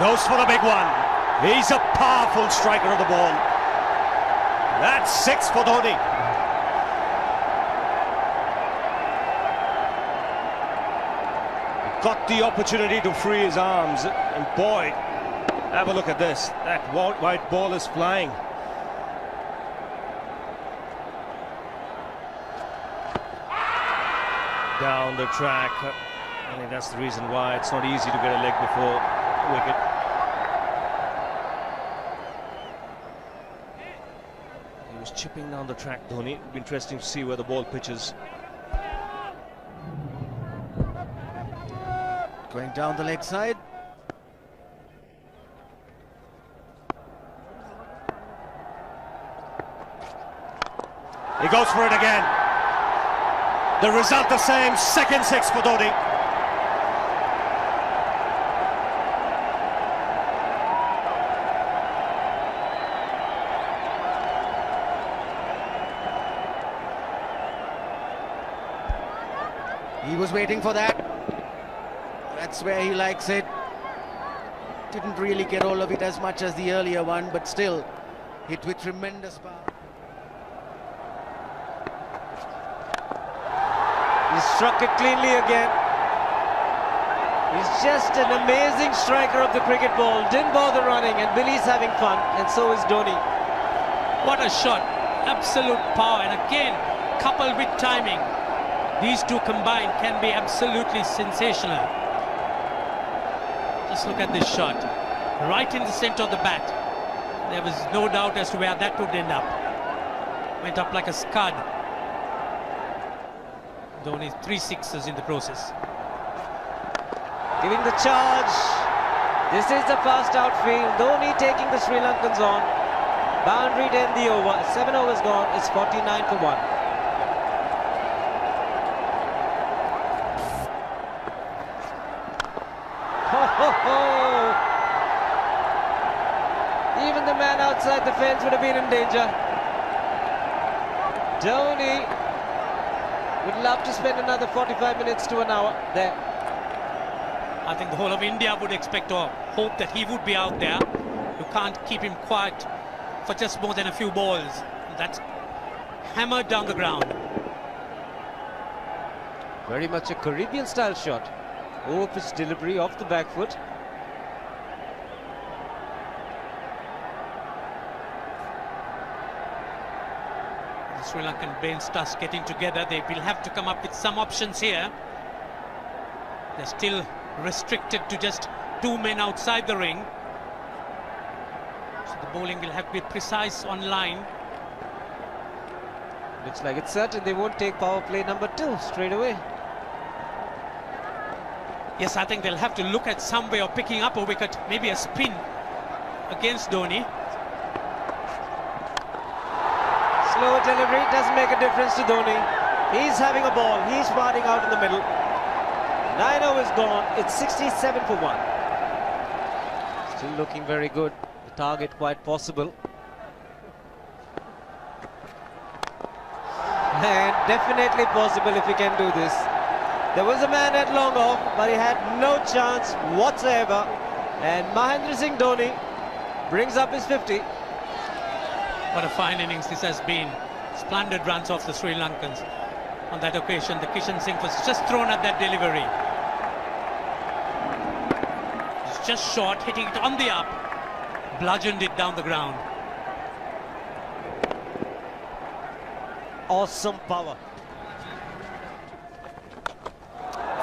goes for the big one. He's a powerful striker of the ball. That's 6 for Dhoni. He got the opportunity to free his arms, and boy, have a look at this. That white ball is flying. Down the track. I think that's the reason why it's not easy to get a leg before wicket. He was chipping down the track, Dhoni. It'll be interesting to see where the ball pitches. Going down the leg side. He goes for it again. The result the same, second 6 for Dhoni. He was waiting for that. That's where he likes it. Didn't really get all of it as much as the earlier one, but still hit with tremendous power. He struck it cleanly again. He's just an amazing striker of the cricket ball. Didn't bother running, and Billy's having fun, and so is Dhoni. What a shot. Absolute power, and again, coupled with timing. These two combined can be absolutely sensational. Just look at this shot. Right in the center of the bat. There was no doubt as to where that would end up. Went up like a scud. Dhoni 3 sixes in the process. Giving the charge. This is the fast outfield. Dhoni taking the Sri Lankans on. Boundary to end the over. 7 overs gone. It's 49 for 1. Even the man outside the fence would have been in danger. Dhoni would love to spend another 45 minutes to an hour there. I think the whole of India would expect or hope that he would be out there. You can't keep him quiet for just more than a few balls. That's hammered down the ground. Very much a Caribbean style shot. Over-pitch delivery off the back foot. The Sri Lankan brain starts getting together. They will have to come up with some options here. They're still restricted to just 2 men outside the ring. So the bowling will have to be precise on line. Looks like it's certain they won't take power play number 2 straight away. Yes, I think they'll have to look at some way of picking up a wicket, maybe a spin against Dhoni. Slower delivery doesn't make a difference to Dhoni. He's having a ball. He's batting out in the middle. 9 overs gone. It's 67 for 1. Still looking very good. The target quite possible. And definitely possible if he can do this. There was a man at long off, but he had no chance whatsoever. And Mahendra Singh Dhoni brings up his 50. What a fine innings this has been. Splendid runs off the Sri Lankans. On that occasion, the Kishan Singh was just thrown at that delivery. It's just short, hitting it on the up. Bludgeoned it down the ground. Awesome power.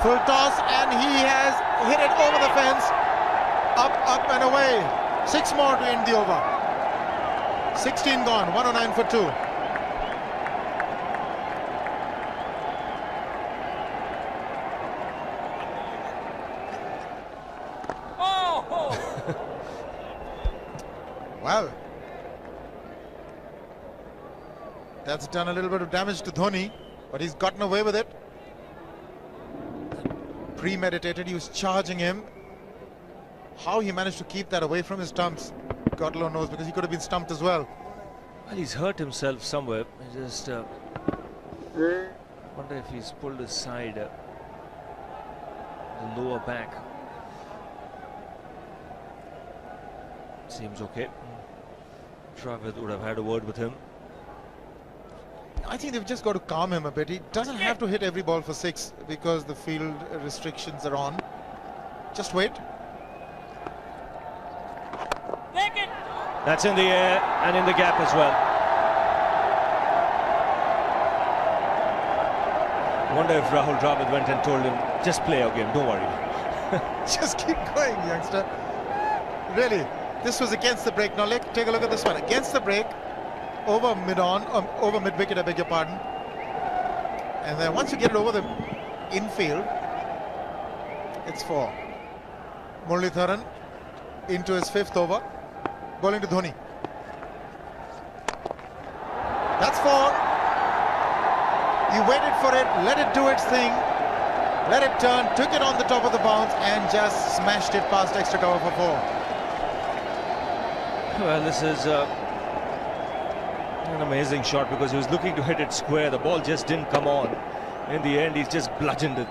Full toss, and he has hit it over the fence. Up and away. 6 more to end the over. 16 gone, 109 for 2. Oh! Well, that's done a little bit of damage to Dhoni, but he's gotten away with it. Premeditated, he was charging him. How he managed to keep that away from his stumps, God alone knows, because he could have been stumped as well. Well, he's hurt himself somewhere. I just wonder if he's pulled his side, the lower back. Seems okay. Travis would have had a word with him. I think they've just got to calm him a bit. He doesn't have to hit every ball for 6 because the field restrictions are on. Just wait. That's in the air and in the gap as well. I wonder if Rahul Dravid went and told him, just play your game, don't worry. Just keep going, youngster. Really, this was against the break. Now take a look at this one. Against the break, over mid-wicket, I beg your pardon. And then once you get it over the infield, it's 4. Muralitharan into his 5th over, bowling to Dhoni. That's 4. He waited for it, let it do its thing, let it turn, took it on the top of the bounce and just smashed it past extra cover for 4. Well, this is an amazing shot because he was looking to hit it square. The ball just didn't come on. In the end, he's just bludgeoned it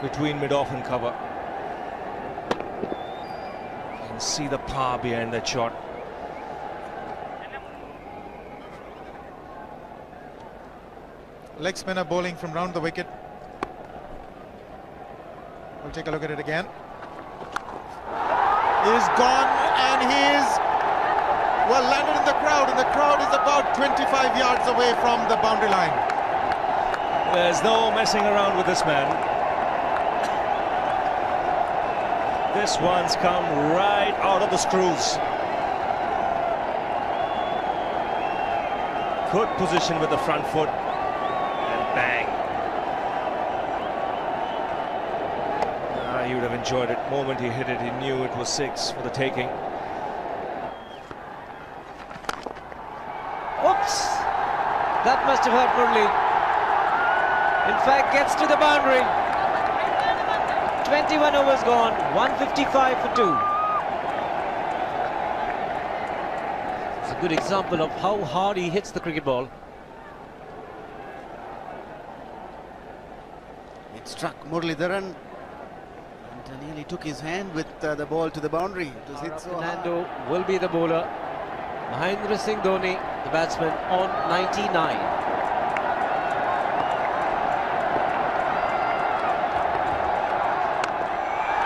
between mid-off and cover. You can see the power behind that shot. Leg spinner bowling from round the wicket. We'll take a look at it again. He's gone and he's well landed in the crowd, and the crowd is about 25 yards away from the boundary line. There's no messing around with this man. This one's come right out of the screws. Good position with the front foot. Bang. He would have enjoyed it. The moment he hit it, he knew it was 6 for the taking. Oops! That must have hurt Murli. In fact, gets to the boundary. 21 overs gone, 155 for 2. It's a good example of how hard he hits the cricket ball. Struck Muralitharan and nearly took his hand with the ball to the boundary. It was hit so hard. Fernando will be the bowler. Mahendra Singh Dhoni, the batsman, on 99.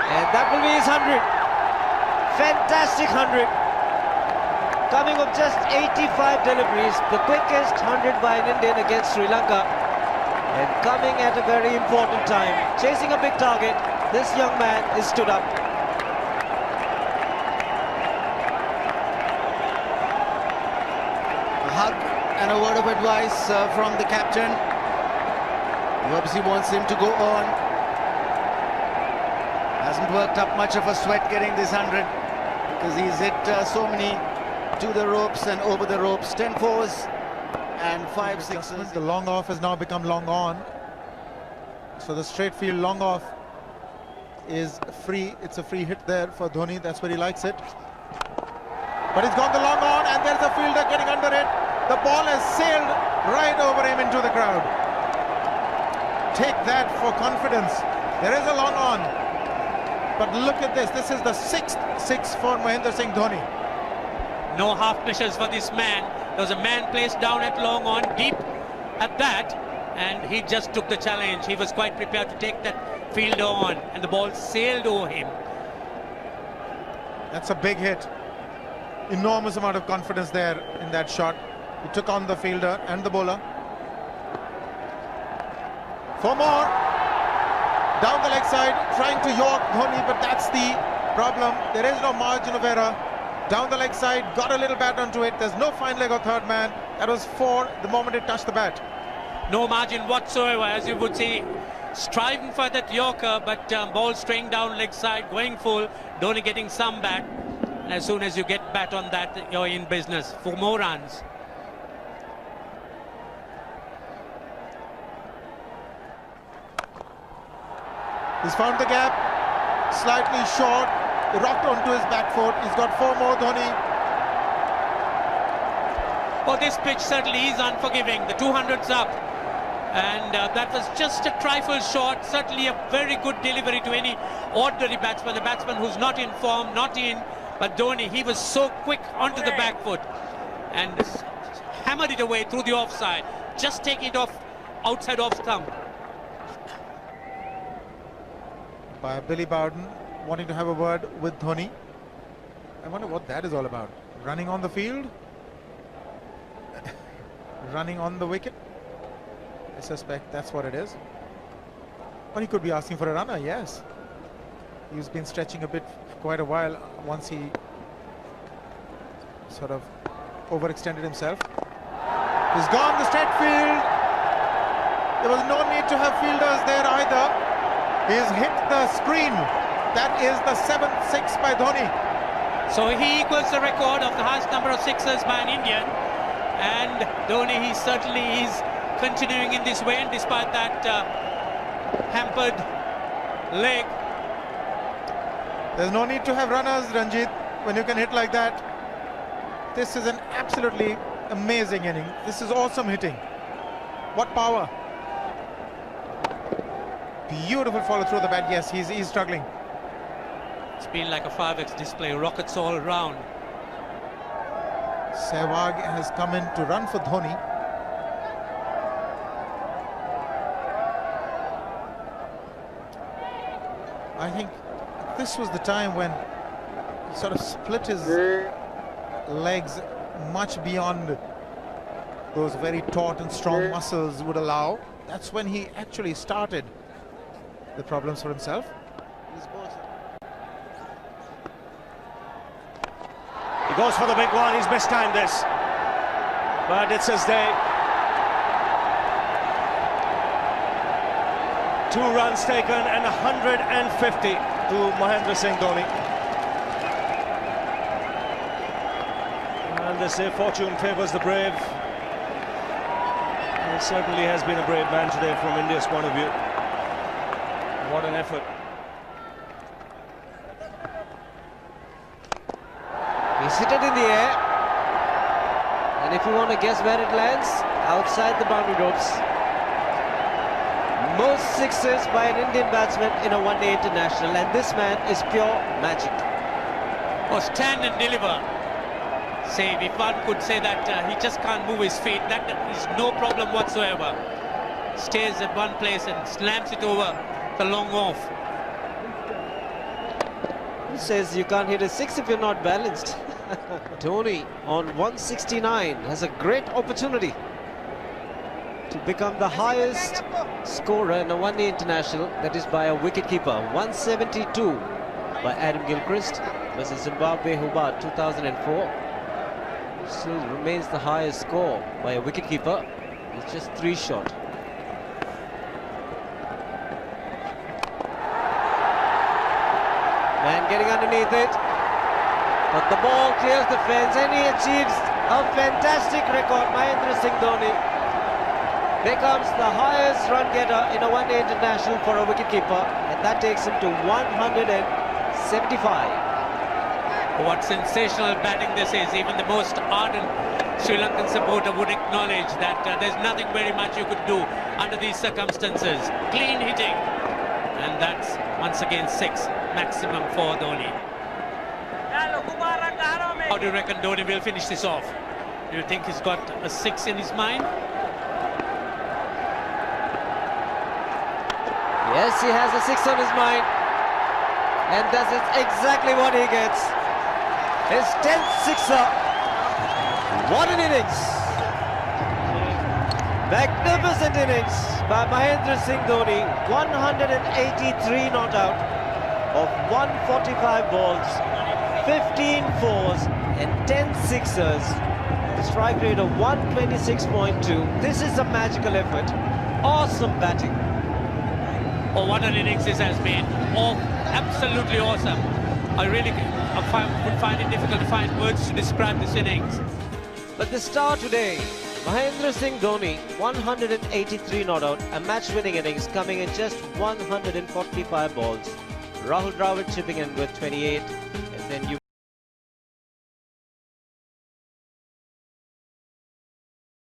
And that will be his 100. Fantastic 100. Coming of just 85 deliveries, the quickest 100 by an Indian against Sri Lanka. And coming at a very important time, chasing a big target, this young man is stood up. A hug and a word of advice from the captain. He obviously wants him to go on. Hasn't worked up much of a sweat getting this 100 because he's hit so many to the ropes and over the ropes. 10 fours. And 5 sixes. The long off has now become long on. So the straight field long off is free. It's a free hit there for Dhoni. That's where he likes it. But he's gone the long on and there's a fielder getting under it. The ball has sailed right over him into the crowd. Take that for confidence. There is a long on. But look at this. This is the 6th 6 for Mahendra Singh Dhoni. No half measures for this man. There was a man placed down at long on, deep at that, and he just took the challenge. He was quite prepared to take that fielder on, and the ball sailed over him. That's a big hit. Enormous amount of confidence there in that shot. He took on the fielder and the bowler. 4 more. Down the leg side, trying to york Dhoni, but that's the problem. There is no margin of error. Down the leg side, got a little bat onto it. There's no fine leg or third man. That was 4 the moment it touched the bat. No margin whatsoever, as you would see. Striving for that yorker, but ball straying down leg side, going full. Dhoni getting some bat. And as soon as you get bat on that, you're in business for more runs. He's found the gap. Slightly short. Rocked onto his back foot. He's got 4 more, Dhoni. Oh, this pitch certainly is unforgiving. The 200's up. And that was just a trifle short. Certainly a very good delivery to any ordinary batsman. A batsman who's not in form, not in But Dhoni, he was so quick onto the back foot and hammered it away through the offside. Just take it off outside off stump. By Billy Bowden wanting to have a word with Dhoni. I wonder what that is all about. Running on the field? Running on the wicket? I suspect that's what it is. Or he could be asking for a runner, yes. He's been stretching a bit for quite a while once he sort of overextended himself. He's gone the straight field. There was no need to have fielders there either. He's hit the screen. That is the 7th 6 by Dhoni. So he equals the record of the highest number of sixes by an Indian. And Dhoni, he certainly is continuing in this way, and despite that hampered leg. There's no need to have runners, Ranjit, when you can hit like that. This is an absolutely amazing inning. This is awesome hitting. What power. Beautiful follow through the bat. Yes, he's struggling. It's been like a 5x display, rockets all round. Sehwag has come in to run for Dhoni. I think this was the time when he sort of split his legs much beyond those very taut and strong muscles would allow. That's when he actually started the problems for himself. He goes for the big one. He's mistimed this, but it's his day. 2 runs taken and 150 to M.S.D. Dhoni. And they say fortune favours the brave. He certainly has been a brave man today from India's point of view. What an effort. He's hit it in the air. And if you want to guess where it lands, outside the boundary ropes. Most sixes by an Indian batsman in a one-day international, and this man is pure magic. Or stand and deliver. Say, if one could say that he just can't move his feet, that is no problem whatsoever. Stays at one place and slams it over the long off. Who says you can't hit a 6 if you're not balanced? Dhoni on 169 has a great opportunity to become the highest scorer in a one-day international, that is by a wicketkeeper. 172 by Adam Gilchrist versus Zimbabwe Hobart 2004. Still remains the highest score by a wicketkeeper. It's just 3 short. Man getting underneath it, but the ball clears the fence and he achieves a fantastic record. M.S.D. Dhoni becomes the highest run getter in a one-day international for a wicketkeeper, and that takes him to 175. What sensational batting this is. Even the most ardent Sri Lankan supporter would acknowledge that there's nothing very much you could do under these circumstances. Clean hitting, and that's once again 6 maximum for Dhoni. How do you reckon Dhoni will finish this off? Do you think he's got a 6 in his mind? Yes, he has a 6 on his mind, and that is exactly what he gets. His 10th sixer. What an innings! Magnificent innings by M.S.D. Dhoni. 183 not out of 145 balls, 15 fours and 10 sixers. The strike rate of 126.2. This is a magical effort. Awesome batting. Oh, what an innings this has been. Oh, absolutely awesome. I really would find it difficult to find words to describe this innings. But the star today, M.S.D. Dhoni, 183 not out, a match-winning innings coming in just 145 balls. Rahul Dravid chipping in with 28, and then you